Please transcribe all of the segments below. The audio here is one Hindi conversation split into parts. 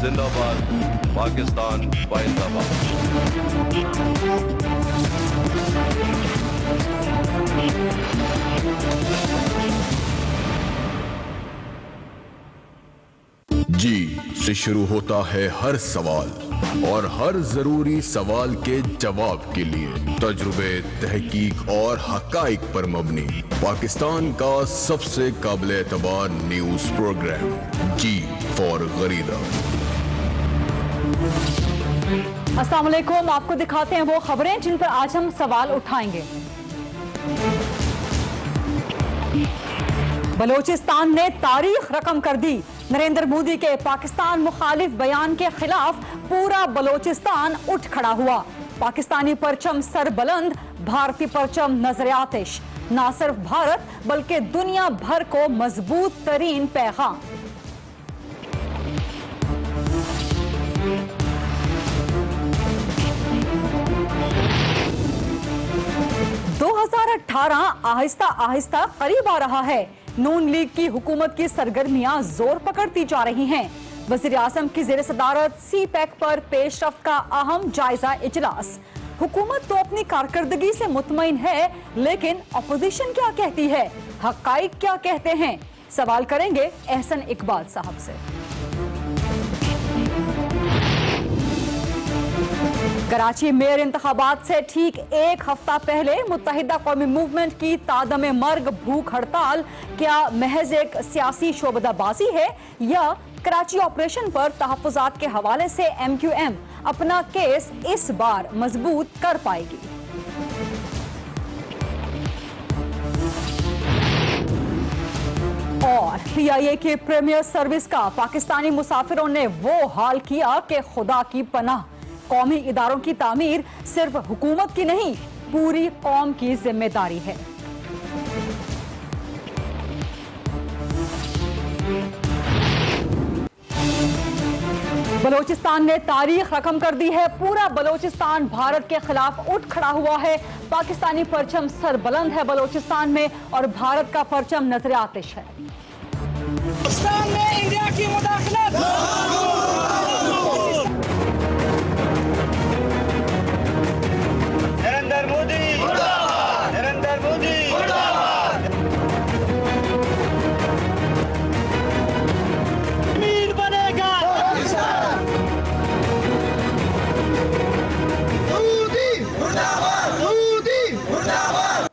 जिंदाबाद, पाकिस्तान जिंदाबाद। जी से शुरू होता है हर सवाल, और हर जरूरी सवाल के जवाब के लिए तजुर्बे, तहकीक और हकाइक पर मबनी पाकिस्तान का सबसे काबिल एतबार न्यूज प्रोग्राम जी फॉर गरीदा। अस्सलाम वालेकुम, आपको दिखाते हैं वो खबरें जिन पर आज हम सवाल उठाएंगे। बलोचिस्तान ने तारीख रकम कर दी। नरेंद्र मोदी के पाकिस्तान मुखालिफ बयान के खिलाफ पूरा बलोचिस्तान उठ खड़ा हुआ। पाकिस्तानी परचम सरबुलंद, भारतीय परचम नजर आतिश। न सिर्फ भारत बल्कि दुनिया भर को मजबूत तरीन पैगाम। आहिस्ता आहिस्ता करीब आ रहा है। नून लीग की हुकूमत की सरगर्मियां जोर पकड़ती जा रही हैं। वजीर आजम की जेर सदारत सी-पैक पर पेशरफ्त का अहम जायजा इजलास। हुकूमत तो अपनी कारकर्दगी से मुतमईन है, लेकिन अपोजिशन क्या कहती है, हकाइक क्या कहते हैं, सवाल करेंगे एहसन इकबाल साहब से। कराची मेयर इंतखाबात से ठीक एक हफ्ता पहले मुत्तहिदा कौमी मूवमेंट की तादम मर्ग भूख हड़ताल क्या महज एक सियासी शोबदाबाजी है, या कराची ऑपरेशन पर तहफ्फुजात के हवाले से MQM अपना केस इस बार मजबूत कर पाएगी। और PIA के प्रीमियर सर्विस का पाकिस्तानी मुसाफिरों ने वो हाल किया कि खुदा की पनाह। कौमी इदारों की तामीर सिर्फ हुकूमत की नहीं, पूरी कौम की जिम्मेदारी है। बलोचिस्तान ने तारीख रकम कर दी है। पूरा बलोचिस्तान भारत के खिलाफ उठ खड़ा हुआ है। पाकिस्तानी परचम सरबुलंद है बलोचिस्तान में, और भारत का परचम नजर आतिश है। पाकिस्तान में इंडिया की मुदाखलत। नरेंद्र मोदी मुर्दाबाद, नरेंद्र मोदी मुर्दाबाद। अमीर बनेगा पाकिस्तान। मोदी मुर्दाबाद, मोदी मुर्दाबाद।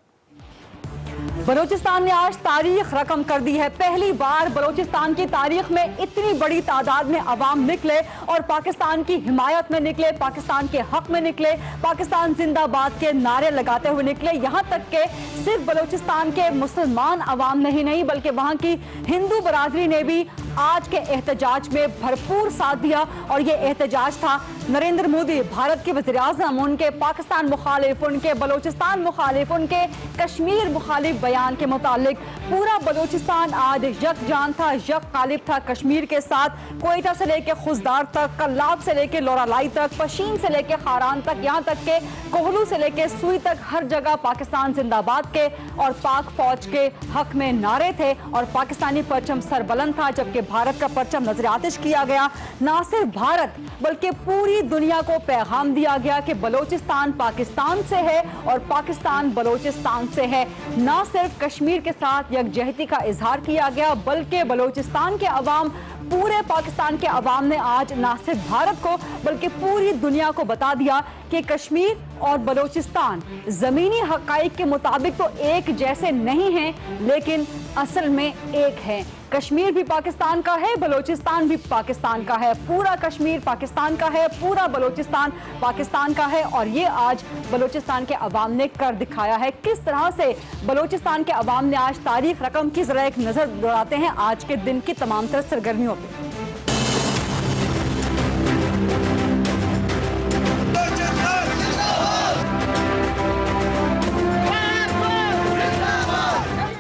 बलोचिस्तान ने आज तारीख रकम कर दी है। पहली बार बलोचिस्तान की तारीख में इतनी बड़ी तादाद में अवाम निकले और पाकिस्तान की हिमायत में निकले, पाकिस्तान के हक में निकले, पाकिस्तान जिंदाबाद के नारे लगाते हुए निकले। यहाँ तक के सिर्फ बलोचिस्तान के मुसलमान अवाम नहीं बल्कि वहाँ की हिंदू बरादरी ने भी आज के एहतजाज में भरपूर साथ दिया। और ये एहतजाज था नरेंद्र मोदी, भारत के वज़ीर आज़म, उनके पाकिस्तान मुखालिफ, उनके बलोचिस्तान मुखालिफ, उनके कश्मीर मुखालिफ बयान के मुतालिक। पूरा बलोचिस्तान आज यकजान था, यककालिब था कश्मीर के साथ। कोयटा से लेके खुजदार तक, कल्लाब से लेके लोरालाई तक, पशीन से लेके खारान तक, यहाँ तक के कोहलू से लेके सुई तक, हर जगह पाकिस्तान जिंदाबाद के और पाक फौज के हक में नारे थे। और पाकिस्तानी परचम सरबुलंद था, जबकि भारत का परचम नजर आतिश किया गया। ना सिर्फ भारत बल्कि पूरी दुनिया को पैगाम दिया गया कि बलोचिस्तान पाकिस्तान से है और पाकिस्तान बलोचिस्तान से है। ना सिर्फ कश्मीर के साथ यकजहती का इजहार किया गया, बल्कि बलोचिस्तान के अवाम, पूरे पाकिस्तान के अवाम ने आज ना सिर्फ भारत को बल्कि पूरी दुनिया को बता दिया कि कश्मीर और बलोचिस्तान जमीनी हकाइक के मुताबिक तो एक जैसे नहीं हैं, लेकिन असल में एक हैं। कश्मीर भी पाकिस्तान का है, बलोचिस्तान भी पाकिस्तान का है। पूरा कश्मीर पाकिस्तान का है, पूरा बलोचिस्तान पाकिस्तान का है। और ये आज बलोचिस्तान के अवाम ने कर दिखाया है। किस तरह से बलोचिस्तान के अवाम ने आज तारीख रकम की जरा एक नजर दौड़ाते हैं आज के दिन की तमाम तरह सरगर्मियों पे।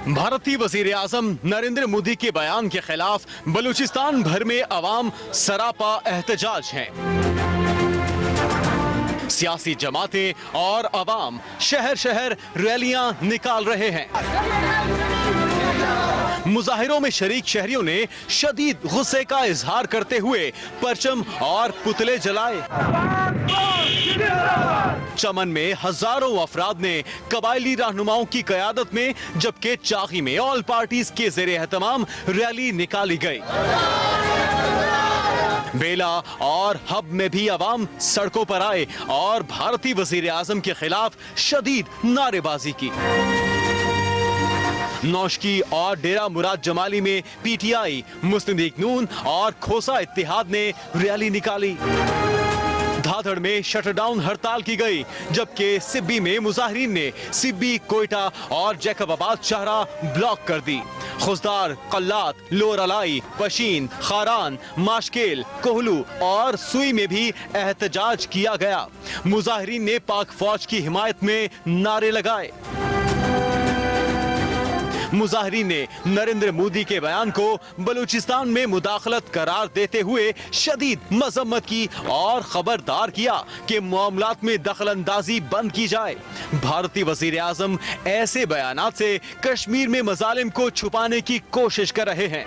भारतीय वजीर आजम नरेंद्र मोदी के बयान के खिलाफ बलूचिस्तान भर में अवाम सरापा एहतजाज हैं। सियासी जमातें और अवाम शहर शहर रैलियां निकाल रहे हैं। मुजाहिरों में शरीक शहरियों ने शदीद गुस्से का इजहार करते हुए परचम और पुतले जलाए। चमन में हजारों अफराद ने कबायली रहनुमाओं की क़यादत में, जबकि चाकी में ऑल पार्टीज के ज़ेरे एहतमाम रैली निकाली गई। बेला और हब में भी अवाम सड़कों पर आए और भारतीय वजीर आजम के खिलाफ शदीद नारेबाजी की। नौशकी और डेरा मुराद जमाली में पीटीआई, मुस्लिम लीग नून और खोसा इत्तेहाद ने रैली निकाली। धाधड़ में शटरडाउन हड़ताल की गई, जबकि सिब्बी में मुजाहिरीन ने सिब्बी, कोयटा और जैकबाबाद शाहरा ब्लॉक कर दी। खुजदार, कल्लात, लोअर अलाई, पशीन, खारान, माशकेल, कोहलू और सुई में भी एहतजाज किया गया। मुजाहिरीन ने पाक फौज की हिमायत में नारे लगाए। मुजाहिरीन ने नरेंद्र मोदी के बयान को बलूचिस्तान में मुदाखलत करार देते हुए शदीद मजम्मत की और खबरदार किया कि मामलात में दखलंदाजी बंद की जाए। भारतीय वजीर आजम ऐसे बयानात से कश्मीर में मजालिम को छुपाने की कोशिश कर रहे हैं।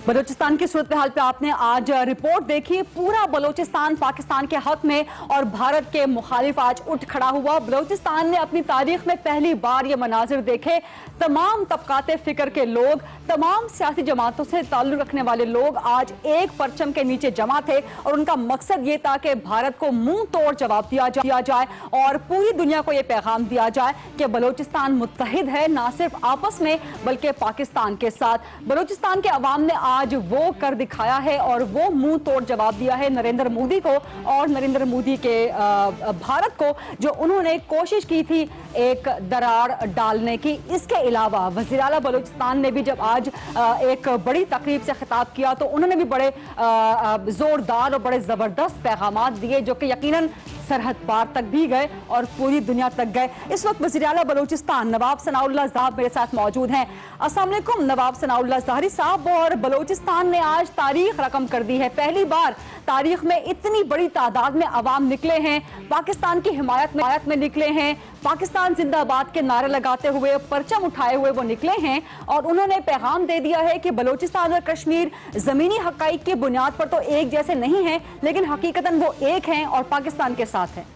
बलूचिस्तान की सूरत हाल पे आपने आज रिपोर्ट देखी। पूरा बलूचिस्तान पाकिस्तान के हक में और भारत के मुखालिफ आज उठ खड़ा हुआ। बलूचिस्तान ने अपनी तारीख में पहली बार ये मनाजिर देखे। तमाम तबकाते फिक्र के लोग, तमाम सियासी जमातों से ताल्लुक रखने वाले लोग आज एक परचम के नीचे जमा थे और उनका मकसद ये था कि भारत को मुंह तोड़ जवाब दिया जाए और पूरी दुनिया को ये पैगाम दिया जाए कि बलूचिस्तान मुत्तहिद है, ना सिर्फ आपस में बल्कि पाकिस्तान के साथ। बलूचिस्तान के अवाम ने आज वो कर दिखाया है और वो मुंह तोड़ जवाब दिया है नरेंद्र मोदी को और नरेंद्र मोदी के भारत को, जो उन्होंने कोशिश की थी एक दरार डालने की। इसके अलावा वज़ीर आला बलूचिस्तान ने भी जब आज एक बड़ी तकरीब से खिताब किया तो उन्होंने भी बड़े जोरदार और बड़े जबरदस्त पैगामात दिए, जो कि यकीनन सरहद पार तक भी गए और पूरी दुनिया तक गए। इस वक्त वज़ीर आला बलूचिस्तान नवाब सनाउल्लाह ज़ाहरी मेरे साथ मौजूद हैं। अस्सलाम वालेकुम नवाब सनाउल्लाह ज़ाहरी साहब। और बलूचिस्तान ने आज तारीख रकम कर दी है। पहली बार तारीख में इतनी बड़ी तादाद में अवाम निकले हैं, पाकिस्तान की हिमायत में निकले हैं, पाकिस्तान जिंदाबाद के नारे लगाते हुए, परचम उठाए हुए वो निकले हैं और उन्होंने पैगाम दे दिया है कि बलूचिस्तान और कश्मीर जमीनी हकाइक की बुनियाद पर तो एक जैसे नहीं हैं, लेकिन हकीकतन वो एक हैं और पाकिस्तान के साथ हैं।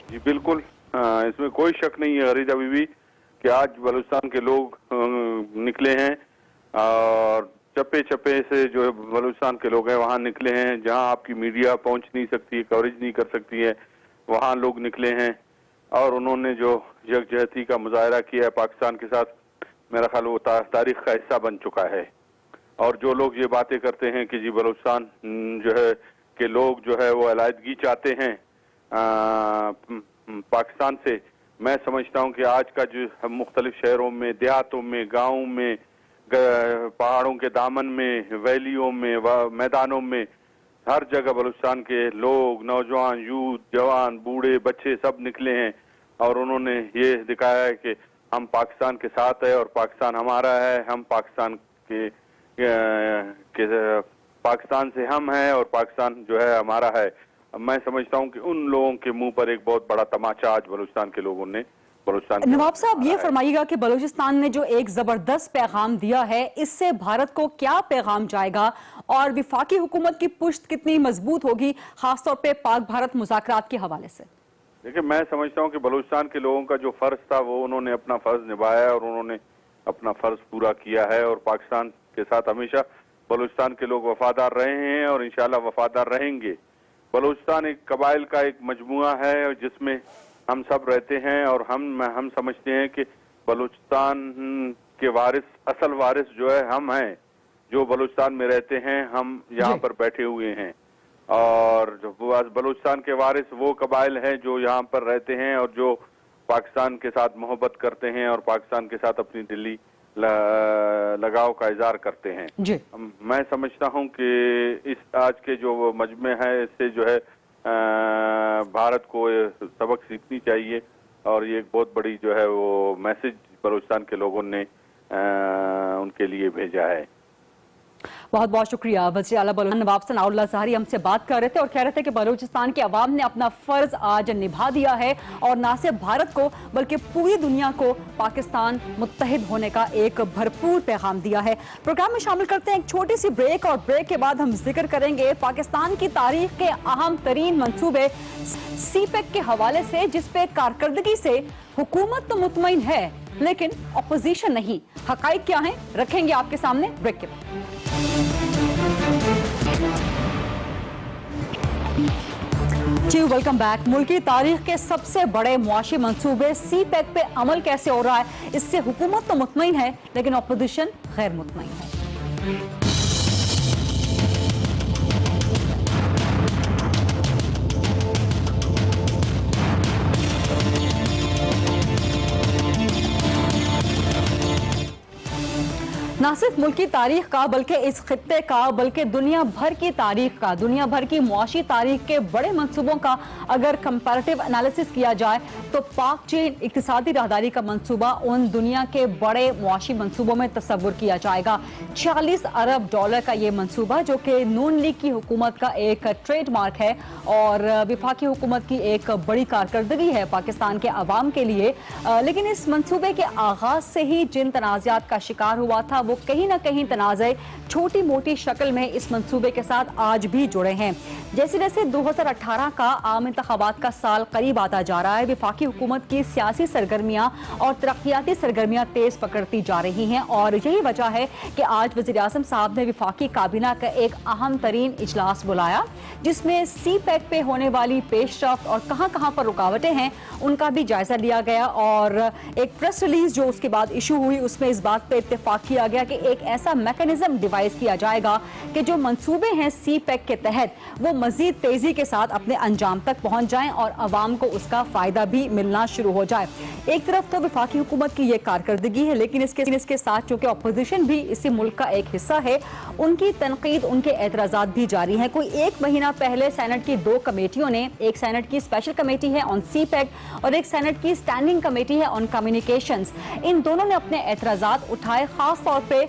जी बिल्कुल, इसमें कोई शक नहीं है गरीजा बीबी कि आज बलूचिस्तान के लोग निकले हैं और चप्पे चप्पे से जो बलूचिस्तान के लोग हैं वहाँ निकले हैं। जहाँ आपकी मीडिया पहुँच नहीं सकती, कवरेज नहीं कर सकती है, वहाँ लोग निकले हैं और उन्होंने जो यकजहती का मुजाहरा किया है पाकिस्तान के साथ, मेरा ख्याल वो तारीख का हिस्सा बन चुका है। और जो लोग ये बातें करते हैं कि जी बलूचिस्तान जो है के लोग जो है वो अलायदगी चाहते हैं पाकिस्तान से, मैं समझता हूँ कि आज का जो मुख्तलिफ शहरों में, देहातों में, गाँव में, पहाड़ों के दामन में, वैलियों में, मैदानों में, हर जगह बलूचिस्तान के लोग, नौजवान, यूथ, जवान, बूढ़े, बच्चे सब निकले हैं और उन्होंने ये दिखाया है कि हम पाकिस्तान के साथ है और पाकिस्तान हमारा है। हम पाकिस्तान के पाकिस्तान से हम हैं और पाकिस्तान जो है हमारा है। मैं समझता हूं कि उन लोगों के मुंह पर एक बहुत बड़ा तमाचा आज बलूचिस्तान के लोगों ने नवाब साहब ये फरमाइएगा कि बलूचिस्तान ने जो एक जबरदस्त पैगाम दिया है, इससे भारत को क्या पैगाम जाएगा और विफाकी हुकूमत की पुश्त कितनी मजबूत होगी, खासतौर पे पाक भारत मुज़ाकरात के हवाले से? देखिए, मैं समझता हूं कि बलूचिस्तान के लोगों का जो फर्ज था वो उन्होंने अपना फर्ज निभाया और उन्होंने अपना फर्ज पूरा किया है और पाकिस्तान के साथ हमेशा बलूचिस्तान के लोग वफादार रहे हैं और इंशाल्लाह वफादार रहेंगे। बलूचिस्तान एक कबाइल का एक मजमुआ है जिसमें हम सब रहते हैं और हम समझते हैं कि बलूचिस्तान के वारिस, असल वारिस जो है हम हैं, जो बलूचिस्तान में रहते हैं, हम यहाँ पर बैठे हुए हैं और बलूचिस्तान के वारिस वो कबाइल हैं जो यहाँ पर रहते हैं और जो पाकिस्तान के साथ मोहब्बत करते हैं और पाकिस्तान के साथ अपनी दिली लगाव का इजहार करते हैं। जी। मैं समझता हूं कि इस आज के जो मजमे है इससे जो है भारत को सबक सीखनी चाहिए और ये एक बहुत बड़ी जो है वो मैसेज बलूचिस्तान के लोगों ने उनके लिए भेजा है। बहुत बहुत शुक्रिया। वज़ीर आला बलूचिस्तान नवाब सनाउल्लाह ज़हरी हमसे बात कर रहे थे और कह रहे थे कि बलूचिस्तान के अवाम ने अपना फर्ज आज निभा दिया है और ना सिर्फ भारत को बल्कि पूरी दुनिया को पाकिस्तान मुत्तहिद होने का एक भरपूर पैगाम दिया है। प्रोग्राम में शामिल करते हैं एक छोटी सी ब्रेक और ब्रेक के बाद हम जिक्र करेंगे पाकिस्तान की तारीख के अहम तरीन मंसूबे सीपेक के हवाले से, जिस पे कारकर्दगी से हुकूमत तो मुतमईन है लेकिन अपोजिशन नहीं। हकाइक क्या हैं रखेंगे आपके सामने ब्रेक के बाद। जी वेलकम बैक। मुल्क की तारीख के सबसे बड़े मुआशी मंसूबे सीपेक पे अमल कैसे हो रहा है, इससे हुकूमत तो मुतमईन है लेकिन अपोजिशन गैर मुतमईन है। ना सिर्फ मुल्क की तारीख का बल्कि इस खित्ते का बल्कि दुनिया भर की तारीख का, दुनिया भर की मुआशी तारीख के बड़े मंसूबों का अगर कंपैरेटिव एनालिसिस किया जाए तो पाक चीन इक्तिसादी राहदारी का मंसूबा उन दुनिया के बड़े मुआशी मंसूबों में तस्वुर किया जाएगा। 40 अरब डॉलर का ये मंसूबा जो कि नून लीग की हुकूमत का एक ट्रेडमार्क है और विफाकी हुकूमत की एक बड़ी कारकर्दगी है पाकिस्तान के अवाम के लिए। लेकिन इस मंसूबे के आगाज से ही जिन तनाज़ात का शिकार हुआ था वो कहीं ना कहीं तनाज़े छोटी मोटी शक्ल में इस मंसूबे के साथ आज भी जुड़े हैं। जैसे जैसे 2018 का आम इंतखाबात का साल करीब आता जा रहा है, विफाकी हुकूमत की सियासी सरगर्मियां और तरक्याती सरगर्मियां तेज पकड़ती जा रही हैं और यही वजह है कि आज वज़ीर आज़म साहब ने विफाकी काबीना का एक अहम तरीन इजलास बुलाया जिसमें सीपेक पे होने वाली पेशरफ्त और कहां कहां पर रुकावटें हैं उनका भी जायजा लिया गया और एक प्रेस रिलीज जो उसके बाद इशू हुई उसमें इस बात पे इत्तेफाक किया गया कि एक ऐसा मैकेनिज्म डिवाइस किया जाएगा कि जो मंसूबे हैं सीपेक के तहत वो मजीद तेजी के साथ अपने अंजाम तक पहुंच जाएं और अवाम को उसका फायदा भी मिलना शुरू हो जाए। एक तरफ तो विफाकी हुकूमत की ये कारकर्दगी है लेकिन इसके साथ चूंकि अपोजिशन भी इसी मुल्क का एक हिस्सा है, उनकी तनकीद उनके एतराज़ात भी जारी हैं। कोई एक महीना पहले सेनेट की दो कमेटियों ने, एक सेनेट की स्पेशल कमेटी है ऑन सीपेक और एक सेनेट की स्टैंडिंग कमेटी है ऑन कम्युनिकेशंस, इन दोनों ने अपने एतराज़ात उठाए खास तौर पे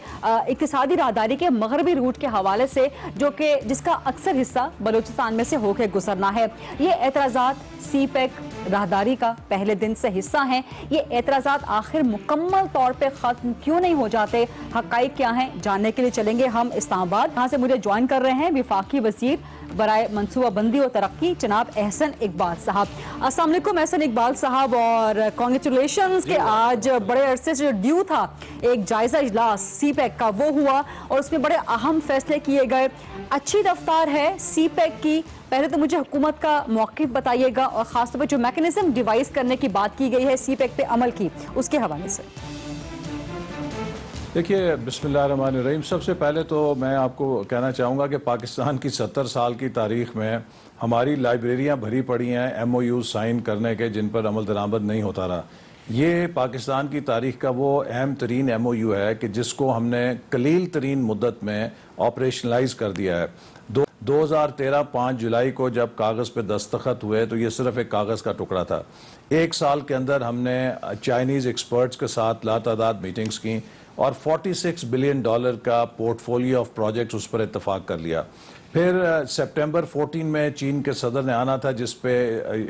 इक्तिसादी राहदारी के मगरबी रूट के हवाले से जो कि जिसका अक्सर हिस्सा बलूचिस्तान में से होकर गुजरना है। ये एतराज़ात सीपेक राहदारी का पहले दिन से हिस्सा हैं। ये एतराज़ात आखिर मुकम्मल तौर पे ख़त्म क्यों नहीं हो जाते, हक़ाइक़ क्या हैं, जानने के लिए चलेंगे हम इस्लामाबाद। यहाँ से मुझे ज्वाइन कर रहे हैं विफाकी वज़ीर बराए मनसूबाबंदी और तरक्की जनाब एहसन इकबाल साहब। अस्सलाम वालेकुम एहसन इकबाल साहब और कॉन्ग्रेचुलेशंस के आज बड़े अरसे से ड्यू था एक जायजा इजलास सीपेक का वो हुआ और उसमें बड़े अहम फैसले किए गए। अच्छी रफ्तार है सीपेक की, पहले तो मुझे हुकूमत का मौक़िफ़ बताइएगा और ख़ासतौर पर जो मैकेनिज्म डिवाइस करने की बात की गई है सीपेक पे अमल की उसके हवाले से। देखिए बिस्मिल्लाहिर्रहमानिर्रहीम, सबसे पहले तो मैं आपको कहना चाहूँगा कि पाकिस्तान की 70 साल की तारीख़ में हमारी लाइब्रेरियाँ भरी पड़ी हैं MOU साइन करने के जिन पर अमल दरामद नहीं होता रहा। ये पाकिस्तान की तारीख़ का वो अहम तरीन MOU है कि जिसको हमने कलील तरीन मुद्दत में ऑपरेशनलाइज कर दिया है। 2013 5 जुलाई को जब कागज़ पे दस्तखत हुए तो ये सिर्फ एक कागज़ का टुकड़ा था। एक साल के अंदर हमने चाइनीज़ एक्सपर्ट्स के साथ लातादाद मीटिंग्स की और $46 बिलियन का पोर्टफोलियो ऑफ प्रोजेक्ट्स उस पर इत्तफाक कर लिया। फिर सितंबर 14 में चीन के सदर ने आना था जिस पे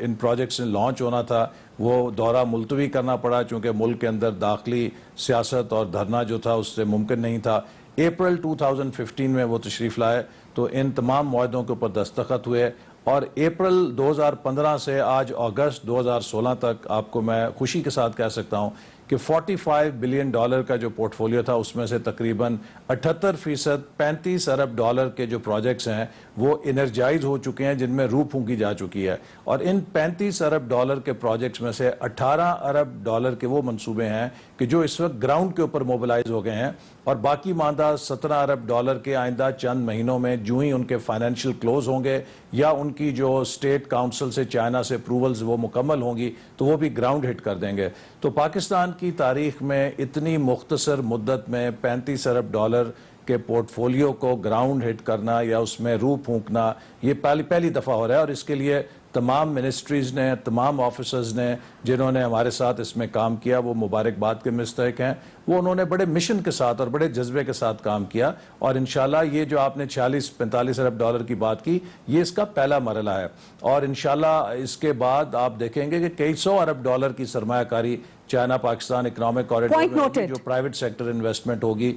इन प्रोजेक्ट्स ने लॉन्च होना था, वो दौरा मुलतवी करना पड़ा चूँकि मुल्क के अंदर दाखिली सियासत और धरना जो था उससे मुमकिन नहीं था। अप्रैल 2015 में वो तशरीफ़ लाए तो इन तमाम मुआहदों के ऊपर दस्तखत हुए और अप्रैल 2015 से आज अगस्त 2016 तक आपको मैं खुशी के साथ कह सकता हूँ कि $45 बिलियन का जो पोर्टफोलियो था उसमें से तकरीबन 78% $35 अरब के जो प्रोजेक्ट्स हैं वो एनर्जाइज हो चुके हैं जिनमें रूह फूंकी जा चुकी है और इन $35 अरब के प्रोजेक्ट्स में से $18 अरब के वो मंसूबे हैं कि जो इस वक्त ग्राउंड के ऊपर मोबिलाइज हो गए हैं और बाकी मादा $17 अरब के आइंदा चंद महीनों में जो ही उनके फाइनेंशियल क्लोज होंगे या उनकी जो स्टेट काउंसिल से चाइना से अप्रूवल्स वो मुकम्मल होंगी तो वो भी ग्राउंड हिट कर देंगे। तो पाकिस्तान की तारीख में इतनी मुख्तसर मुद्दत में $35 अरब के पोर्टफोलियो को ग्राउंड हिट करना या उसमें रूह फूंकना ये पहली दफ़ा हो रहा है और इसके लिए तमाम मिनिस्ट्रीज़ ने, तमाम ऑफिसर्स ने जिन्होंने हमारे साथ इसमें काम किया, वो मुबारकबाद के मुस्तहिक हैं। वो उन्होंने बड़े मिशन के साथ और बड़े जज्बे के साथ काम किया, और इंशाल्लाह ये जो आपने 40-45 अरब डॉलर की बात की, ये इसका पहला मरला है। और इंशाल्लाह इसके बाद आप देखेंगे कि कई 100 अरब डॉलर की सरमायाकारी चाइना पाकिस्तान इकोनॉमिक कॉरिडोर जो प्राइवेट सेक्टर इन्वेस्टमेंट होगी।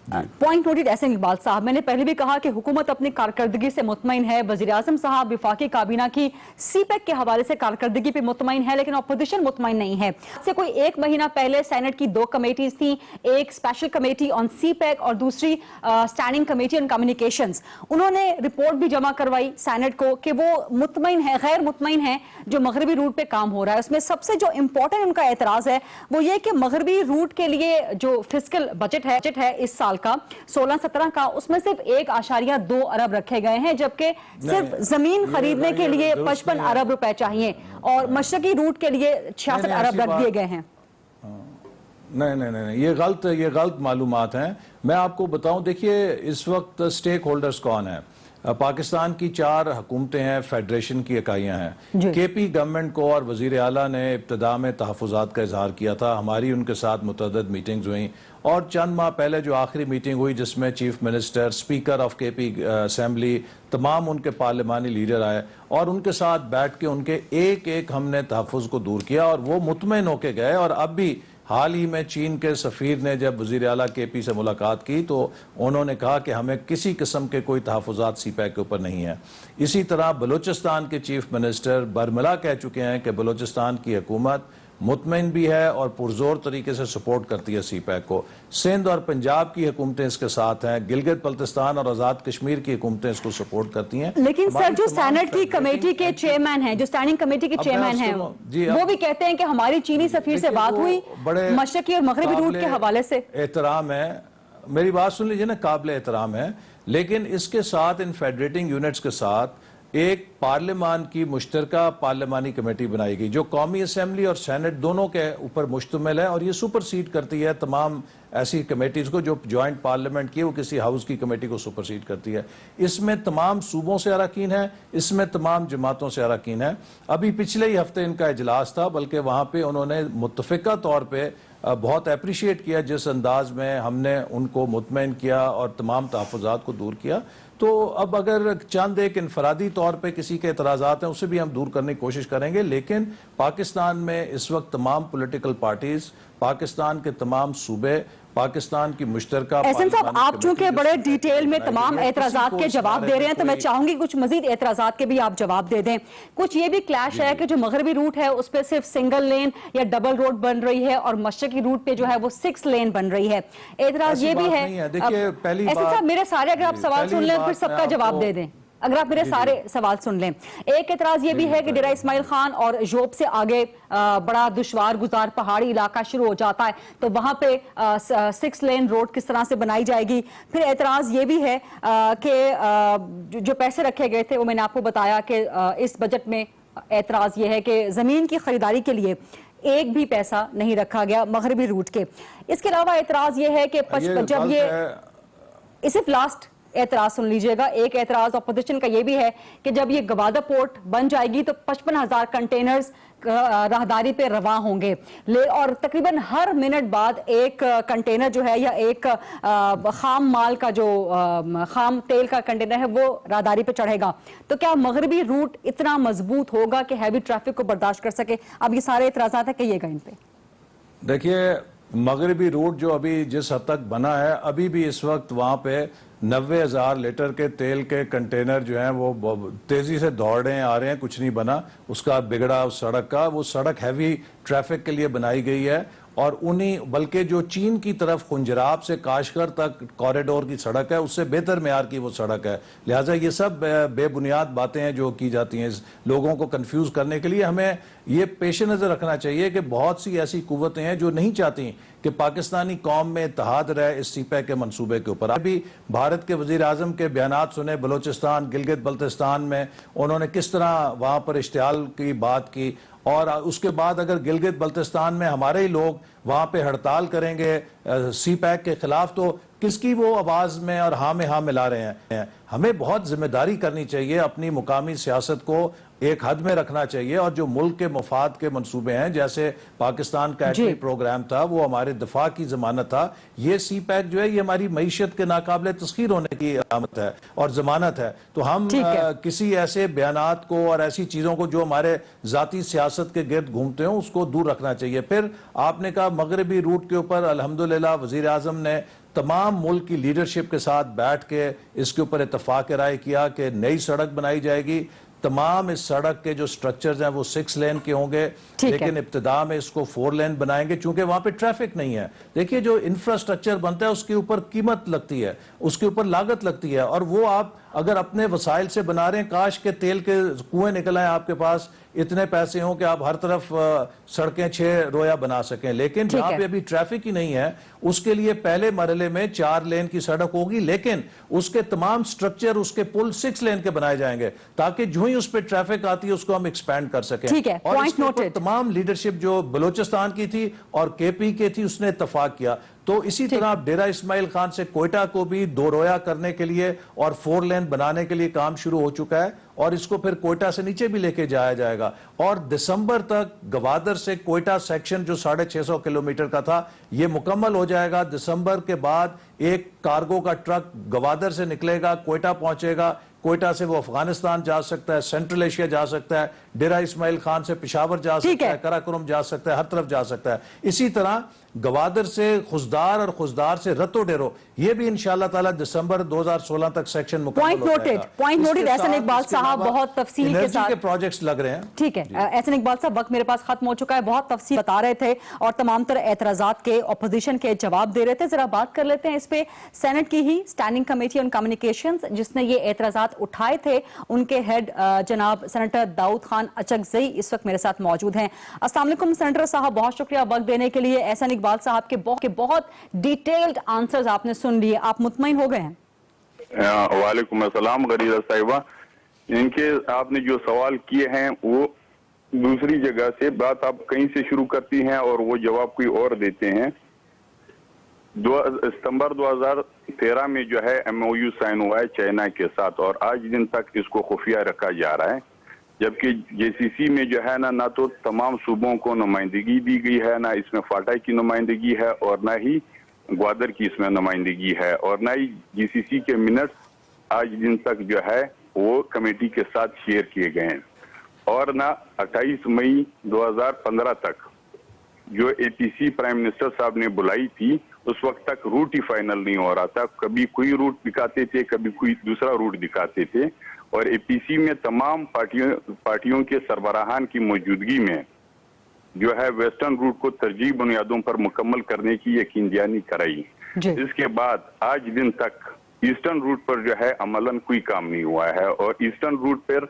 पॉइंट नोटेड एहसन इकबाल साहब, मैंने पहले भी कहा कि हुकूमत अपनी कारकर्दगी से मुतमईन है। वज़ीर आज़म साहब विफाकी काबीना की सीपैक के हवाले से कारकर्दगी पे मुतमईन है, लेकिन अपोजिशन मुतमईन नहीं है। से कोई 1 महीना पहले सेनेट की 2 कमेटीज थी, एक स्पेशल कमेटी ऑन सीपैक और दूसरी स्टैंडिंग कमेटी ऑन कम्युनिकेशंस। उन्होंने रिपोर्ट भी जमा करवाई सेनेट को कि वो मुतमईन है, गैर मुतमईन है जो मगरबी रूट पे काम हो रहा है। उसमें सबसे जो इंपॉर्टेंट उनका एतराज है वो ये कि मगरबी रूट के लिए जो फिस्कल बजट है इस साल का 16-17 का, उसमें सिर्फ 1.2 अरब रखे गए हैं, जबकि सिर्फ जमीन खरीदने के लिए 55 अरब रुपए चाहिए और मशरकी रूट के लिए 66 अरब रख दिए गए हैं। नहीं, ये गलत मालूमात हैं। मैं आपको बताऊं, देखिए इस वक्त स्टेक होल्डर्स कौन है। पाकिस्तान की 4 हुकूमतें हैं, फेडरेशन की इकाइयां हैं। केपी गवर्नमेंट को और वजीर आला ने इब्तिदा में तहफ़्फ़ुज़ात का इजहार किया था। हमारी उनके साथ मुतअद्दिद मीटिंग्स हुई, और चंद माह पहले जो आखिरी मीटिंग हुई जिसमें chief minister, speaker of KP assembly, तमाम उनके पार्लिमानी लीडर आए और उनके साथ बैठ के उनके एक हमने तहफ़्फ़ुज़ को दूर किया और वो मुतमईन होके गए। और अब भी हाल ही में चीन के सफ़ीर ने जब वज़ीर आला केपी से मुलाकात की तो उन्होंने कहा कि हमें किसी किस्म के कोई तहफ़्फ़ुज़ात सीपैक के ऊपर नहीं है। इसी तरह बलूचिस्तान के चीफ मिनिस्टर बरमला कह चुके हैं कि बलूचिस्तान की हुकूमत मुतमईन भी है और पुरजोर तरीके से सपोर्ट करती है सीपैक को। सिंध और पंजाब की हुकूमतें इसके साथ हैं, गिलगित बल्तिस्तान और आज़ाद कश्मीर की हुकूमतें इसको सपोर्ट करती हैं। लेकिन सर जो सेनेट की कमेटी के चेयरमैन हैं, जो स्टैंडिंग कमेटी के चेयरमैन हैं, वो भी कहते हैं कि हमारी चीनी सफीर से बात हुई मशरकी और मगरबी रूट के हवाले से। एहतराम है, मेरी बात सुन लीजिए ना, काबिल एहतराम है, लेकिन इसके साथ इन फेडरेटिंग यूनिट्स के साथ एक पार्लियामान की मुश्तरका पार्लियामानी कमेटी बनाई गई जो कौमी असेंबली और सेनेट दोनों के ऊपर मुश्तमिल है, और ये सुपरसीड करती है तमाम ऐसी कमेटीज को जो जॉइंट पार्लियामेंट की, वो किसी हाउस की कमेटी को सुपरसीड करती है। इसमें तमाम सूबों से अरकान है, इसमें तमाम जमातों से अरकान है। अभी पिछले ही हफ्ते इनका इजलास था, बल्कि वहाँ पे उन्होंने मुत्तफ़िका तौर पे बहुत अप्रिशिएट किया जिस अंदाज में हमने उनको मुतमईन किया और तमाम तहफ़्फ़ुज़ात को दूर किया। तो अब अगर चंद एक इनफरादी तौर पे किसी के एतराज़ात हैं उसे भी हम दूर करने की कोशिश करेंगे, लेकिन पाकिस्तान में इस वक्त तमाम पॉलिटिकल पार्टीज, पाकिस्तान के तमाम सूबे, पाकिस्तान की मुश्तरका। एहसन साहब, आप चूंकि बड़े डिटेल में तमाम एतराज़ात के जवाब दे रहे हैं तो मैं चाहूंगी कुछ मजीद एतराज़ात के भी आप जवाब दे दें। कुछ ये भी क्लैश है कि जो मगरबी रूट है उस पर सिर्फ सिंगल लेन या डबल रोड बन रही है और मशरकी रूट पे जो है वो 6 लेन बन रही है। एतराज ये भी है। एहसन साहब, मेरे सारे अगर आप सवाल सुन लें फिर सबका जवाब दे दें, अगर आप मेरे सारे सवाल सुन लें। एक एतराज ये भी है कि डेरा इस्माइल खान और जोब से आगे बड़ा दुश्वार गुजार पहाड़ी इलाका शुरू हो जाता है, तो वहां पे 6 लेन रोड किस तरह से बनाई जाएगी। फिर एतराज ये भी है कि जो पैसे रखे गए थे वो मैंने आपको बताया कि इस बजट में एतराज ये है कि जमीन की खरीदारी के लिए एक भी पैसा नहीं रखा गया मगरबी रूट के। इसके अलावा एतराज ये है कि जब ये सिर्फ लास्ट एतराज सुन लीजिएगा, एक एतराज अपोजिशन का ये भी है कि जब ये गवादा पोर्ट बन जाएगी तो 55,000 कंटेनर्स राहदारी पे रवां होंगे, और तकरीबन हर मिनट बाद एक कंटेनर जो है या एक खाम माल का जो खाम तेल का कंटेनर है वो राहदारी पे चढ़ेगा। तो क्या मगरबी रूट इतना मजबूत होगा कि हैवी ट्रैफिक को बर्दाश्त कर सके? अब ये सारे एतराज़ात है कहिएगा इन पे। देखिए, मगरबी रूट जो अभी जिस हद तक बना है, अभी भी इस वक्त वहाँ पे 90,000 लीटर के तेल के कंटेनर जो हैं वो तेजी से दौड़ रहे हैं, आ रहे हैं, कुछ नहीं बना उसका बिगड़ा उस सड़क का। वो सड़क हैवी ट्रैफिक के लिए बनाई गई है, और उन्हीं बल्कि जो चीन की तरफ खुंजराब से काशगर तक कॉरिडोर की सड़क है उससे बेहतर मेयार की वो सड़क है। लिहाजा ये सब बेबुनियाद बातें हैं जो की जाती हैं लोगों को कंफ्यूज करने के लिए। हमें ये पेश नज़र रखना चाहिए कि बहुत सी ऐसी कुव्वतें हैं जो नहीं चाहती कि पाकिस्तानी कौम में इत्तेहाद रहे इस सीपैक के मंसूबे के ऊपर। अभी भारत के वज़ीर आज़म के बयानात सुने, बलूचिस्तान, गिलगित बल्तिस्तान में उन्होंने किस तरह वहाँ पर इश्तिहाल की बात की, और उसके बाद अगर गिलगित बल्तिस्तान में हमारे ही लोग वहाँ पे हड़ताल करेंगे सीपैक के खिलाफ, तो किसकी वो आवाज में और हाँ में हाँ मिला रहे हैं। हमें बहुत जिम्मेदारी करनी चाहिए, अपनी मुकामी सियासत को एक हद में रखना चाहिए, और जो मुल्क के मफाद के मंसूबे हैं, जैसे पाकिस्तान का एटमी प्रोग्राम था, वो हमारे दिफा की जमानत था। ये सी पैक जो है ये हमारी मईशत के नाकाबिले तस्खीर होने की अलामत है और जमानत है। तो हम किसी ऐसे बयानात को और ऐसी चीजों को जो हमारे जाती सियासत के गिर्द घूमते हो उसको दूर रखना चाहिए। फिर आपने कहा मगरबी रूट के ऊपर अल्हम्दुलिल्लाह वजीर आजम ने तमाम मुल्क की लीडरशिप के साथ बैठ के इसके ऊपर इत्तफाक राय किया कि नई सड़क बनाई जाएगी। तमाम इस सड़क के जो स्ट्रक्चर्स हैं वो 6 लेन के होंगे, लेकिन इब्तिदा में इसको 4 लेन बनाएंगे क्योंकि वहां पे ट्रैफिक नहीं है। देखिए जो इंफ्रास्ट्रक्चर बनता है उसके ऊपर कीमत लगती है, उसके ऊपर लागत लगती है, और वो आप अगर अपने वसाइल से बना रहे हैं, काश के तेल के कुएं निकल आए आपके पास, इतने पैसे हों कि आप हर तरफ सड़कें 6 रोया बना सकें। लेकिन जहां पे अभी ट्रैफिक ही नहीं है उसके लिए पहले मरहले में 4 लेन की सड़क होगी, लेकिन उसके तमाम स्ट्रक्चर, उसके पुल 6 लेन के बनाए जाएंगे ताकि जो ही उस पर ट्रैफिक आती है उसको हम एक्सपैंड कर सकें। और इसके ऊपर तमाम लीडरशिप जो बलूचिस्तान की थी और केपी की थी उसने इत्तफाक किया। तो इसी तरह डेरा इस्माइल खान से कोयटा को भी 2 रोया करने के लिए और 4 लेन बनाने के लिए काम शुरू हो चुका है, और इसको फिर कोयटा से नीचे भी लेके जाया जाएगा। और दिसंबर तक गवादर से कोयटा सेक्शन जो 650 किलोमीटर का था ये मुकम्मल हो जाएगा। दिसंबर के बाद एक कार्गो का ट्रक गवादर से निकलेगा, कोयटा पहुंचेगा, कोयटा से वो अफगानिस्तान जा सकता है, सेंट्रल एशिया जा सकता है, डेरा इस्माइल खान से पेशावर जा सकता है, कराकोरम जा सकता है, हर तरफ जा सकता है। इसी तरह गवादर से खुशदार और खुशदार से रतो डेरो, ये भी इंशाअल्लाह ताला दिसंबर 2016 तक सेक्शन मुकम्मल हो जाएगा। पॉइंट नोटेड एहसन इकबाल साहब, बहुत तफसील के साथ के प्रोजेक्ट्स लग रहे हैं। ठीक है एहसन इकबाल साहब, वक्त मेरे पास खत्म हो चुका है, बहुत तफसील बता रहे थे और तमाम तरह एतराजात के अपोजिशन के जवाब दे रहे थे। जरा बात कर लेते हैं इस पे सेनेट की ही स्टैंडिंग कमेटी ऑन कम्युनिकेशंस जिसने ये एतराजात उठाए थे, उनके हेड जनाब सेनेटर दाऊद खान अचकजई इस वक्त मेरे साथ मौजूद हैं। अस्सलाम वालेकुम सेनेटर साहब, बहुत शुक्रिया वक्त देने के लिए। एहसन इकबाल साहब के बहुत डिटेल्ड आंसर्स आपने सुन लिए, आप मुतमईन हो गए हैं? वालेकुम अस्सलाम गरीजा साहिबा, इनके आपने जो सवाल किए हैं वो दूसरी जगह से बात आप कहीं से शुरू करती हैं और वो जवाब कोई और देते हैं। सितंबर 2013 में जो है MOU साइन हुआ है चाइना के साथ, और आज दिन तक इसको खुफिया रखा जा रहा है, जबकि JCC में जो है ना तो तमाम सूबों को नुमाइंदगी दी गई है, ना इसमें फाटा की नुमाइंदगी है और ना ही ग्वादर की इसमें नुमाइंदगी है, और ना ही GCC के मिनट्स आज दिन तक जो है वो कमेटी के साथ शेयर किए गए हैं, और ना 28 मई 2015 तक जो APC प्राइम मिनिस्टर साहब ने बुलाई थी उस वक्त तक रूट ही फाइनल नहीं हो रहा था। कभी कोई रूट दिखाते थे, कभी कोई दूसरा रूट दिखाते थे, और APC में तमाम पार्टियों के सरबराहान की मौजूदगी में जो है वेस्टर्न रूट को तरजीह बुनियादों पर मुकम्मल करने की यकीन दहानी कराई। इसके बाद आज दिन तक ईस्टर्न रूट पर जो है अमलन कोई काम नहीं हुआ है, और ईस्टर्न रूट पर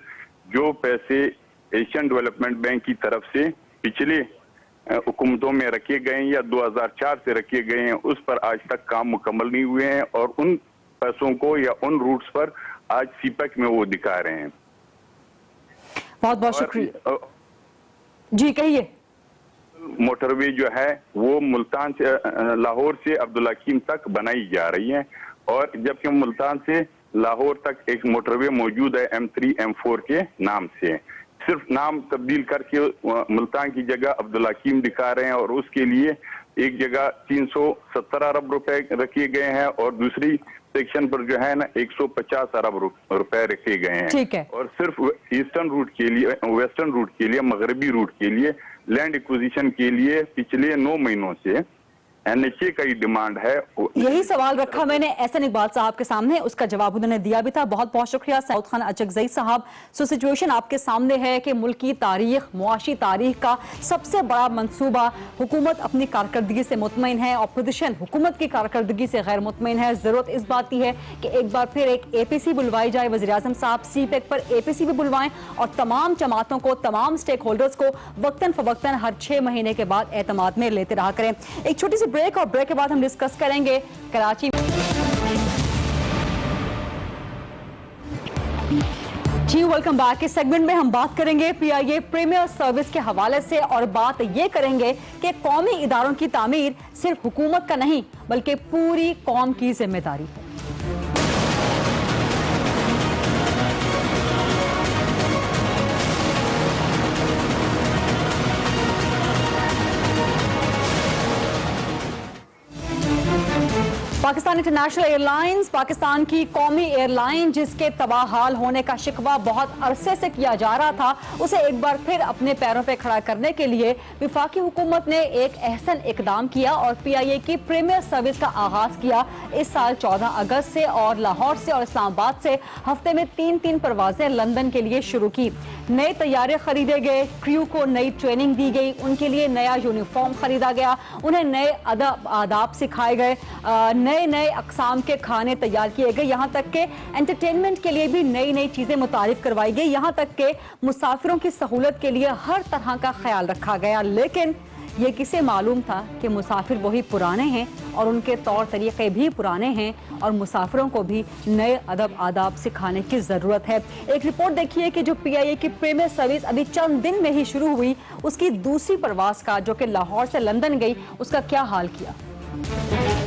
जो पैसे एशियन डेवलपमेंट बैंक की तरफ से पिछले हुकूमतों में रखे गए हैं या 2004 से रखे गए हैं, उस पर आज तक काम मुकम्मल नहीं हुए हैं, और उन पैसों को या उन रूट्स पर आज CPEC में वो दिखा रहे हैं। बहुत शुक्रिया जी, कहिए। मोटरवे जो है वो मुल्तान से लाहौर से अब्दुल हकीम तक बनाई जा रही है, और जबकि मुल्तान से लाहौर तक एक मोटरवे मौजूद है M3 M4 के नाम से, सिर्फ नाम तब्दील करके मुल्तान की जगह अब्दुल हकीम दिखा रहे हैं, और उसके लिए एक जगह 370 अरब रुपए रखे गए हैं और दूसरी सेक्शन पर जो है ना 150 अरब रुपए रखे गए हैं। ठीक है। और सिर्फ ईस्टर्न रूट के लिए, वेस्टर्न रूट के लिए, मगरबी रूट के लिए लैंड एक्विजिशन के लिए पिछले 9 महीनों से NHA का ही डिमांड है। यही सवाल रखा मैंने एहसन इकबाल साहब के सामने, उसका जवाब उन्होंने दिया भी था। बहुत बहुत शुक्रिया दाऊद खान अचकजई साहब। सो सिचुएशन आपके सामने है कि मुल्क की तारीख, मुआशी तारीख का सबसे बड़ा मंसूबा, हुकूमत अपनी कारकर्दगी से मुतमईन है, अपोजिशन हुकूमत की कारकर्दगी से गैर मुतमईन है। जरूरत इस बात की है कि एक बार फिर एक APC बुलवाई जाए, वज़ीर आज़म साहब CPEC पर APC भी बुलवाएं और तमाम जमातों को, तमाम स्टेक होल्डर्स को वक्तन फवक्तन हर 6 महीने के बाद एतमाद में लेते रहा करें। एक छोटी सी ब्रेक, और ब्रेक के बाद हम डिस्कस करेंगे कराची। जी वेलकम बैक। इस सेगमेंट में हम बात करेंगे पीआईए प्रीमियर सर्विस के हवाले से और बात ये करेंगे कि कौमी इदारों की तामीर सिर्फ हुकूमत का नहीं बल्कि पूरी कौम की जिम्मेदारी है। पाकिस्तान इंटरनेशनल एयरलाइंस पाकिस्तान की कौमी एयरलाइन जिसके तबाहाल होने का शिकवा बहुत अरसे से किया जा रहा था, उसे एक बार फिर अपने पैरों पर खड़ा करने के लिए विफाकी हुकूमत ने एक अहसन इकदाम किया और पीआईए की प्रीमियर सर्विस का आगाज किया इस साल 14 अगस्त से और लाहौर से और इस्लामाबाद से हफ्ते में 3-3 परवाजें लंदन के लिए शुरू की। नए तैयारे खरीदे गए, क्रू को नई ट्रेनिंग दी गई, उनके लिए नया यूनिफॉर्म खरीदा गया, उन्हें नए आदाब सिखाए गए, नए अक़साम के खाने तैयार किए गए, यहाँ तक के एंटरटेनमेंट के लिए भी नई नई चीजें मुतारिफ करवाई गई, यहाँ तक के मुसाफिरों की सहूलत के लिए हर तरह का ख्याल रखा गया। लेकिन ये किसे मालूम था कि मुसाफिर वही पुराने हैं और उनके तौर तरीके भी पुराने हैं और मुसाफिरों को भी नए अदब आदाब सिखाने की ज़रूरत है। एक रिपोर्ट देखिए कि जो पीआईए की प्रीमियर सर्विस अभी चंद दिन में ही शुरू हुई, उसकी दूसरी परवाज का जो कि लाहौर से लंदन गई, उसका क्या हाल किया।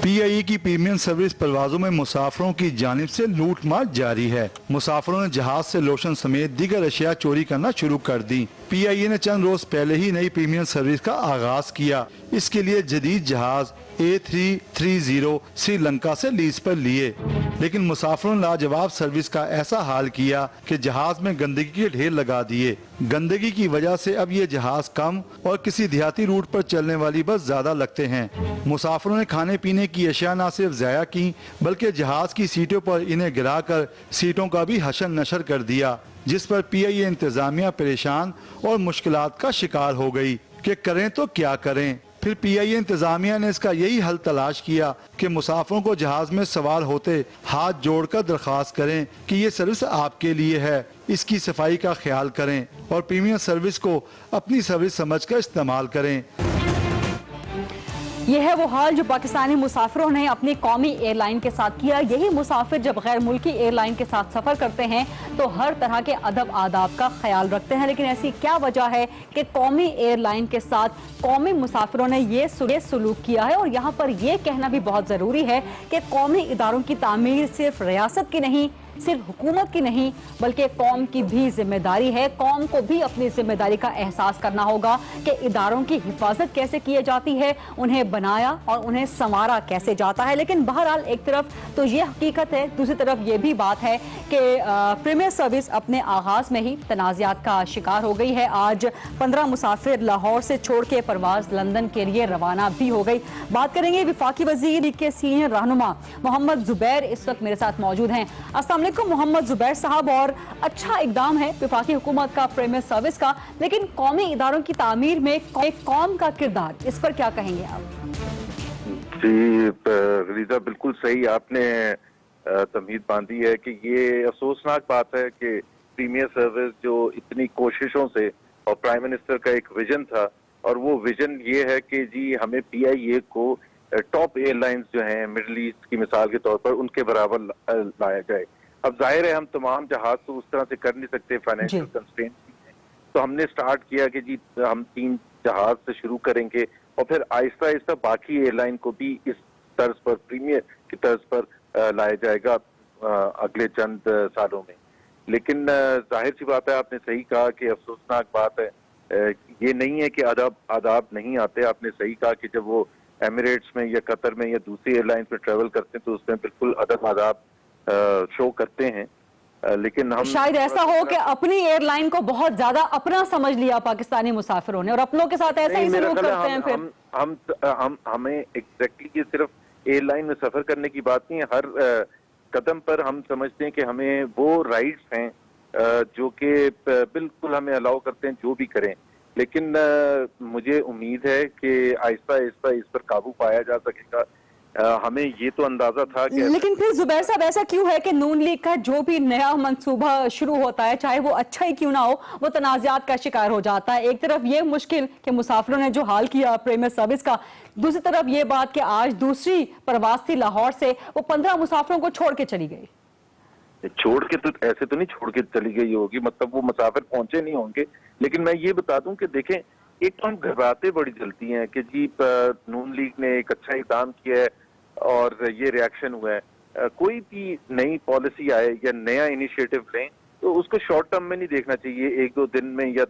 पीआईए की प्रीमियम सर्विस परवाजों में मुसाफिरों की जानिब से लूटमार जारी है। मुसाफिरों ने जहाज से लोशन समेत दीगर अशिया चोरी करना शुरू कर दी। पीआईए ने चंद रोज पहले ही नई प्रीमियम सर्विस का आगाज किया। इसके लिए जदीद जहाज A330 श्रीलंका से लीज पर लिए, लेकिन मुसाफिरों ने लाजवाब सर्विस का ऐसा हाल किया कि जहाज में गंदगी के ढेर लगा दिए। गंदगी की वजह से अब ये जहाज कम और किसी देहाती रूट पर चलने वाली बस ज्यादा लगते हैं। मुसाफिरों ने खाने पीने की अशिया न सिर्फ ज़ाया की बल्कि जहाज की सीटों पर इन्हें गिरा कर सीटों का भी हशन नशर कर दिया, जिस पर पीआईए इंतजामिया परेशान और मुश्किलात का शिकार हो गई कि करें तो क्या करें। फिर पीआईए इंतजामिया ने इसका यही हल तलाश किया कि मुसाफिरों को जहाज में सवार होते हाथ जोड़कर दरख्वास्त करें कि ये सर्विस आपके लिए है, इसकी सफाई का ख्याल करें और प्रीमियर सर्विस को अपनी सर्विस समझकर इस्तेमाल करें। यह है वो हाल जो पाकिस्तानी मुसाफिरों ने अपनी कौमी एयरलाइन के साथ किया। यही मुसाफिर जब गैर मुल्की एयरलाइन के साथ सफ़र करते हैं तो हर तरह के अदब आदाब का ख्याल रखते हैं, लेकिन ऐसी क्या वजह है कि कौमी एयरलाइन के साथ कौमी मुसाफिरों ने ये सलूक किया है। और यहाँ पर यह कहना भी बहुत ज़रूरी है कि कौमी इदारों की तामीर सिर्फ रियासत की नहीं, सिर्फ हुकूमत की नहीं बल्कि कौम की भी जिम्मेदारी है। कौम को भी अपनी जिम्मेदारी का एहसास करना होगा कि इदारों की हिफाजत कैसे की जाती है, उन्हें बनाया और उन्हें संवारा कैसे जाता है। लेकिन बहरहाल एक तरफ तो ये हकीकत है, दूसरी तरफ ये भी बात है कि प्रीमियर सर्विस अपने आगाज में ही तनाज़ात का शिकार हो गई है। आज 15 मुसाफिर लाहौर से छोड़ के परवाज लंदन के लिए रवाना भी हो गई। बात करेंगे विफाकी वज़ीर के सीनियर रहनुमा मोहम्मद जुबैर इस वक्त मेरे साथ मौजूद हैं। अस्सलाम वालेकुम मोहम्मद जुबैर साहब। और अच्छा इकदाम है विफाकी हुकूमत का प्रीमियर सर्विस का, लेकिन कौमी इदारों की तामीर में कौम का किरदार, इस पर क्या कहेंगे आप? जी गलीजा, बिल्कुल सही आपने तमहीद बांधी है कि ये अफसोसनाक बात है कि प्रीमियर सर्विस जो इतनी कोशिशों से और प्राइम मिनिस्टर का एक विजन था, और वो विजन ये है कि जी हमें पीआईए को टॉप एयरलाइंस जो हैं मिडल ईस्ट की मिसाल के तौर पर उनके बराबर लाया जाए। अब जाहिर है हम तमाम जहाज तो उस तरह से कर नहीं सकते, फाइनेंशियल कंस्ट्रेंट, तो हमने स्टार्ट किया कि जी हम 3 जहाज से शुरू करेंगे और फिर आहिस्ता आहिस्ता बाकी एयरलाइन को भी इस तर्ज पर, प्रीमियर की तर्ज पर लाया जाएगा अगले चंद सालों में। लेकिन जाहिर सी बात है, आपने सही कहा कि अफसोसनाक बात है, ये नहीं है कि आदाब नहीं आते। आपने सही कहा कि जब वो एमिरेट्स में या कतर में या दूसरी एयरलाइन में ट्रेवल करते हैं तो उसमें बिल्कुल अदब आदाब शो करते हैं। लेकिन हम शायद ऐसा हो कि अपनी एयरलाइन को बहुत ज्यादा अपना समझ लिया पाकिस्तानी मुसाफिरों ने और अपनों के साथ ऐसा ही सलूक करते हैं। फिर हमें एग्जैक्टली ये सिर्फ एयरलाइन में सफर करने की बात नहीं है, हर कदम पर हम समझते हैं कि हमें वो राइट्स हैं जो कि बिल्कुल हमें अलाउ करते हैं जो भी करें। लेकिन मुझे उम्मीद है कि आहिस्ता आहिस्ता इस पर काबू पाया जा सकेगा। हमें ये तो अंदाजा था कि, लेकिन फिर जुबैर साहब ऐसा क्यों है कि नून लीग का जो भी नया मंसूबा शुरू होता है, चाहे वो अच्छा ही क्यों ना हो, वो तनाज़ात का शिकार हो जाता है। एक तरफ ये मुश्किल कि मुसाफिरों ने जो हाल किया प्रीमियर सर्विस का, दूसरी तरफ ये बात कि आज दूसरी परवाज थी लाहौर से, वो 15 मुसाफिरों को छोड़ के चली गई। छोड़ के तो ऐसे तो नहीं छोड़ के चली गई होगी, मतलब वो मुसाफिर पहुंचे नहीं होंगे। लेकिन मैं ये बता दूं कि देखें, एक तो हम घबराते बड़ी जल्दी हैं कि जी नून लीग ने एक अच्छा इक़दाम किया है और ये रिएक्शन हुआ है। कोई भी नई पॉलिसी आए या नया इनिशिएटिव लें तो उसको शॉर्ट टर्म में नहीं देखना चाहिए, 1-2 दिन में या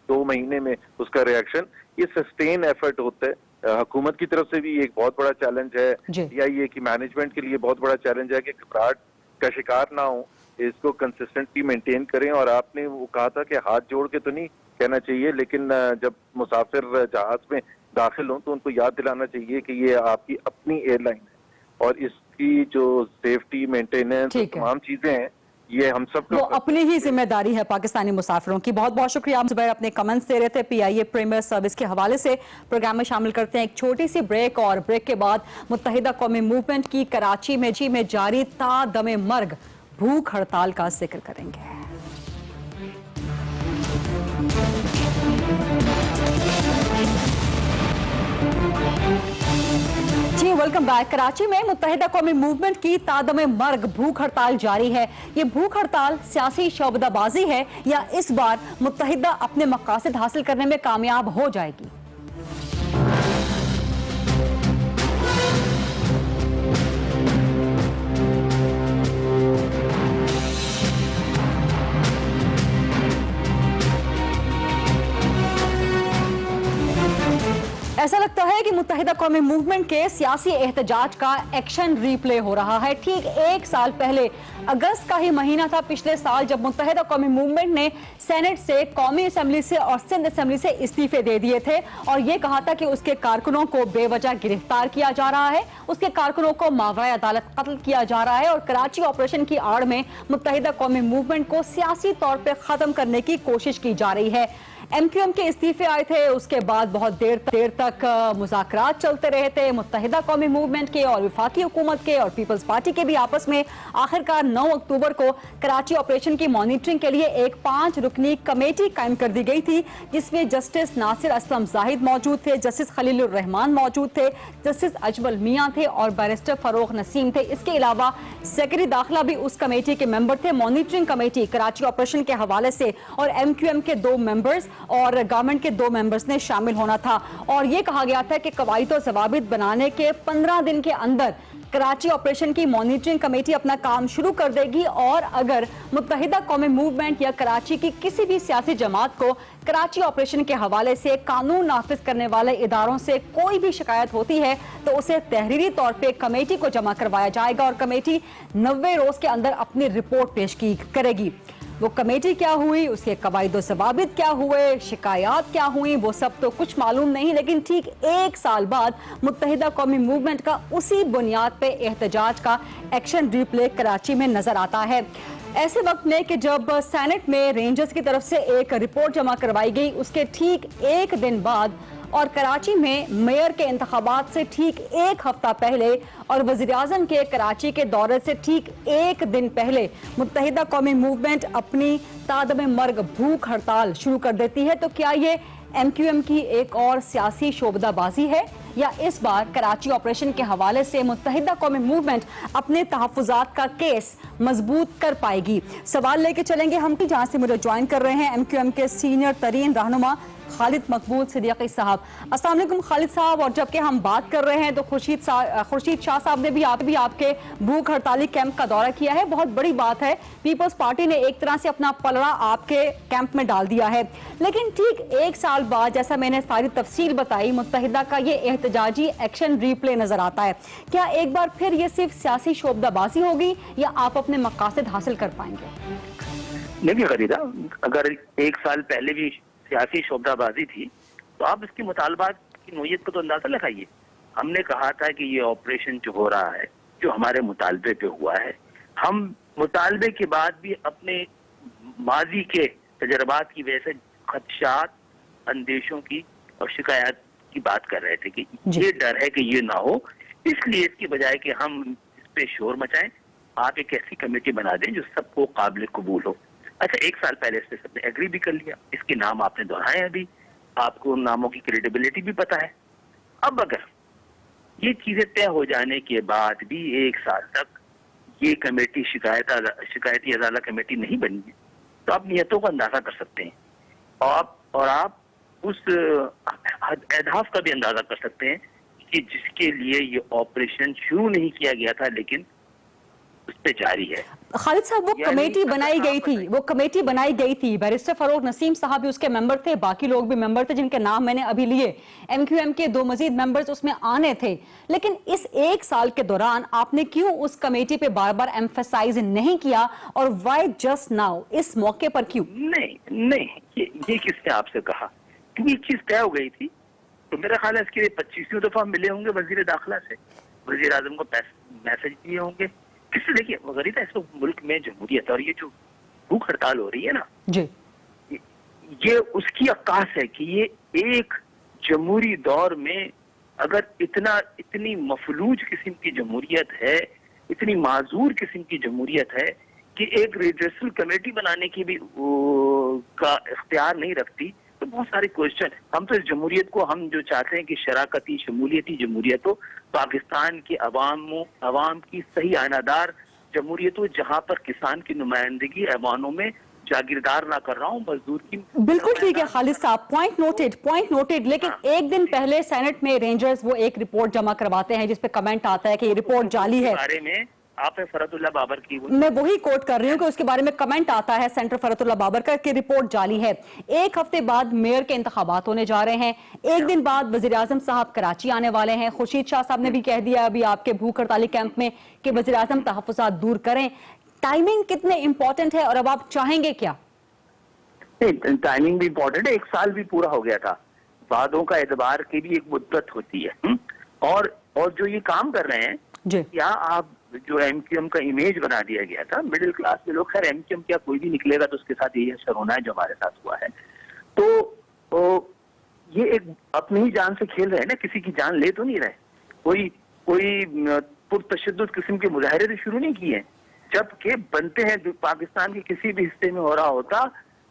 2 महीने में उसका रिएक्शन। ये सस्टेन एफर्ट होता है। हुकूमत की तरफ से भी एक बहुत बड़ा चैलेंज है, पीआईए की मैनेजमेंट के लिए बहुत बड़ा चैलेंज है कि घबराहट का शिकार ना हो, इसको कंसिस्टेंटली मेंटेन करें। और आपने वो कहा था कि हाथ जोड़ के तो नहीं कहना चाहिए, लेकिन जब मुसाफिर जहाज में दाखिल हों तो उनको याद दिलाना चाहिए कि ये आपकी अपनी एयरलाइन है और इसकी जो सेफ्टी मेंटेनेंस तमाम चीजें हैं ये हम सब वो अपनी ही जिम्मेदारी है पाकिस्तानी मुसाफिरों की। बहुत बहुत शुक्रिया। आप जुबैर अपने कमेंट्स दे रहे थे पीआईए प्रीमियर सर्विस के हवाले से। प्रोग्राम में शामिल करते हैं एक छोटी सी ब्रेक और ब्रेक के बाद मुत्तहिदा कौमी मूवमेंट की कराची में जारी ता दमे मर्ग भूख हड़ताल का जिक्र करेंगे। जी वेलकम बैक। कराची में मुत्तहिदा कौमी मूवमेंट की तादमे मर्ग भूख हड़ताल जारी है। ये भूख हड़ताल सियासी शोबदाबाजी है या इस बार मुत्तहिदा अपने मकासद हासिल करने में कामयाब हो जाएगी? ऐसा लगता है कि मुत्तहिदा कौमी मूवमेंट के सियासी एहतजाज का एक्शन रीप्ले हो रहा है। ठीक 1 साल पहले अगस्त का ही महीना था पिछले साल जब मुत्तहिदा कौमी मूवमेंट ने सेनेट से, कौमी असेंबली से और सिंध असेंबली से इस्तीफे दे दिए थे और ये कहा था कि उसके कारकुनों को बेवजह गिरफ्तार किया जा रहा है, उसके कारकुनों को मावराए अदालत कत्ल किया जा रहा है और कराची ऑपरेशन की आड़ में मुत्तहिदा कौमी मूवमेंट को सियासी तौर पर खत्म करने की कोशिश की जा रही है। एमक्यूएम के इस्तीफे आए थे, उसके बाद बहुत देर तक मुज़ाकरात चलते रहे थे मुत्तहिदा कौमी मूवमेंट के और वफाकी हुकूमत के और पीपल्स पार्टी के भी आपस में। आखिरकार 9 अक्टूबर को कराची ऑपरेशन की मॉनिटरिंग के लिए एक 5 रुकनी कमेटी कायम कर दी गई थी जिसमें जस्टिस नासिर असलम जाहिद मौजूद थे, जस्टिस खलीलुर रहमान मौजूद थे, जस्टिस अजमल मियां थे और बैरिस्टर फरोख नसीम थे। इसके अलावा सेक्रेटरी दाखिला भी उस कमेटी के मेंबर थे। मॉनिटरिंग कमेटी कराची ऑपरेशन के हवाले से और एमक्यूएम के 2 मेंबर्स और गवर्नमेंट के 2 मेंबर्स ने शामिल होना था और यह कहा गया था कि कवायद और ज़वाबित बनाने के 15 दिन के अंदर कराची ऑपरेशन की मॉनिटरिंग कमेटी अपना काम शुरू कर देगी और अगर मुत्तहिदा कौमी मूवमेंट या कराची की किसी भी सियासी जमात को कराची ऑपरेशन के हवाले से कानून नाफिज करने वाले इदारों से कोई भी शिकायत होती है तो उसे तहरीरी तौर पे कमेटी को जमा करवाया जाएगा और कमेटी 90 रोज के अंदर अपनी रिपोर्ट पेश करेगी। वो कमेटी क्या हुई, उसके कवायद व ज़वाबित क्या हुए, शिकायत क्या हुई, वो सब तो कुछ मालूम नहीं, लेकिन ठीक 1 साल बाद मुत्तहिदा कौमी मूवमेंट का उसी बुनियाद पे एहतजाज का एक्शन रिप्ले कराची में नजर आता है। ऐसे वक्त में कि जब सेनेट में रेंजर्स की तरफ से एक रिपोर्ट जमा करवाई गई उसके ठीक 1 दिन बाद और कराची में मेयर के इंतखाबात से ठीक 1 हफ्ता पहले और वज़ीर-ए-आज़म के कराची के दौरे से ठीक 1 दिन पहले मुत्तहिदा कौमी मूवमेंट अपनी तादमे मर्ग भूख हड़ताल शुरू कर देती है। तो क्या ये एमक्यूएम की एक और सियासी शोबदाबाजी है या इस बार कराची ऑपरेशन के हवाले से मुत्तहिदा कौमी मूवमेंट अपने तहफ़्फ़ुज़ात का केस मजबूत कर पाएगी? सवाल लेके चलेंगे हम, जहाँ से मुझे ज्वाइन कर रहे हैं एमक्यूएम के सीनियर तरीन रहनुमा खालिद मकबूल सिद्दीकी साहब। अस्सलाम वालेकुम खालिद साहब। और जबकि हम बात कर रहे हैं तो खुर्शीद शाह साहब ने भी आपके भूख हड़ताली कैंप का दौरा किया है। बहुत बड़ी बात है, पीपल्स पार्टी ने एक तरह से अपना पलड़ा आपके कैंप में डाल दिया है। लेकिन ठीक 1 साल बाद जैसा मैंने सारी तफसील बताई, मुत्तहिदा का ये एहतजाजी एक्शन रिप्ले नजर आता है। क्या एक बार फिर ये सिर्फ सियासी शोबदाबाजी होगी या आप अपने मकासद हासिल कर पाएंगे? नहीं खरीदा, अगर 1 साल पहले भी सियासी शोबदाबाजी थी तो आप इसकी मुतालबात की नोयत को तो अंदाजा लगाइए। हमने कहा था कि ये ऑपरेशन जो हो रहा है जो हमारे मुतालबे पे हुआ है, हम मुतालबे के बाद भी अपने माजी के तजर्बात की वजह से खदशात, अंदेशों की और शिकायत की बात कर रहे थे कि ये डर है कि ये ना हो, इसलिए इसकी बजाय कि हम इस पे शोर मचाएं, आप एक ऐसी कमेटी बना दें जो सबको काबिल कबूल हो। अच्छा, 1 साल पहले इस पे सबने एग्री भी कर लिया, इसके नाम आपने दोहराए, अभी आपको उन नामों की क्रेडिबिलिटी भी पता है। अब अगर ये चीजें तय हो जाने के बाद भी 1 साल तक ये कमेटी शिकायती अदालत कमेटी नहीं बनी है, तो आप नियतों का अंदाजा कर सकते हैं और आप उस अहदाफ का भी अंदाजा कर सकते हैं कि जिसके लिए ये ऑपरेशन शुरू नहीं किया गया था लेकिन उस पे जारी है। खालिद साहब, वो कमेटी बनाई गई थी, बैरिस्टर फरोग नसीम साहब भी उसके मेंबर थे, बाकी लोग भी मेंबर थे जिनके नाम मैंने अभी लिए, MQM के 2 मजीद मेंबर्स उसमें आने थे। लेकिन इस 1 साल के दौरान आपने क्यों उस कमेटी पे बार बार एम्फेसाइज नहीं किया, और व्हाई जस्ट नाउ, इस मौके पर क्यों? नहीं, ये किसने आपसे कहा? क्योंकि चीज तय हो गई थी, तो मेरा ख्याल है इसके लिए 25वीं दफा मिले होंगे वजीर दाखिला से, वजीर आजम को मैसेज दिए होंगे। किससे? देखिए गरीब इस मुल्क में जमहूरियत और ये जो भूख हड़ताल हो रही है ना जी, ये उसकी अक्कास है कि ये एक जमहूरी दौर में अगर इतनी मफलूज किस्म की जमहूरियत है, इतनी माजूर किस्म की जमहूरियत है कि एक रिड्रेसल कमेटी बनाने की भी का इख्तियार नहीं रखती, तो बहुत सारे क्वेश्चन। हम तो इस जमहूरियत को हम जो चाहते हैं कि शराकती शमूलियती जमहूरियत हो, पाकिस्तान के अवाम की सही आनादार जमहूरियत हो, जहाँ पर किसान की नुमाइंदगी ऐवानों में जागीरदार ना कर रहा हूँ, मजदूर की। बिल्कुल ठीक है खालिद साहब, पॉइंट नोटेड। लेकिन एक दिन पहले सेनेट में रेंजर्स वो एक रिपोर्ट जमा करवाते हैं जिसपे कमेंट आता है कि ये रिपोर्ट जाली है। बारे में आपने फरतुल्लाह बाबर की, मैं वही कोट कर रही हूँ कि उसके बारे में कमेंट आता है सेंटर फरतुल्लाह बाबर का कि रिपोर्ट जाली है। 1 हफ्ते बाद मेयर के इंतखाबात होने जा रहे हैं, 1 दिन बाद वजीर आजम साहब कराची आने वाले हैं। खुर्शीद शाह साहब ने भी कह दिया अभी आपके भूख हड़ताली कैंप में कि वजीर आजम तहफ्फुज़ात दूर करें। टाइमिंग कितने इंपॉर्टेंट है और अब आप चाहेंगे क्या? टाइमिंग भी इंपॉर्टेंट है, 1 साल भी पूरा हो गया था, वादों का एतबार की भी एक मुद्दत होती है। और जो ये काम कर रहे हैं जी, क्या आप जो MQM का इमेज बना दिया गया था, मिडिल क्लास के लोग, खैर MQM क्या कोई भी निकलेगा तो उसके साथ यही असर होना है जो हमारे साथ हुआ है। तो ये एक अपनी ही जान से खेल रहे हैं ना, किसी की जान ले तो नहीं रहे। कोई पुरतशद्दुद किस्म के मुजाहरे तो शुरू नहीं किए, जबकि बनते हैं पाकिस्तान के किसी भी हिस्से में हो रहा होता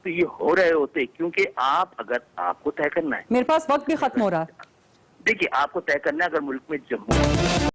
तो ये हो रहे होते, क्योंकि अगर आपको तय करना है, मेरे पास वक्त भी खत्म हो रहा है। देखिए आपको तय करना है अगर मुल्क में जम्मू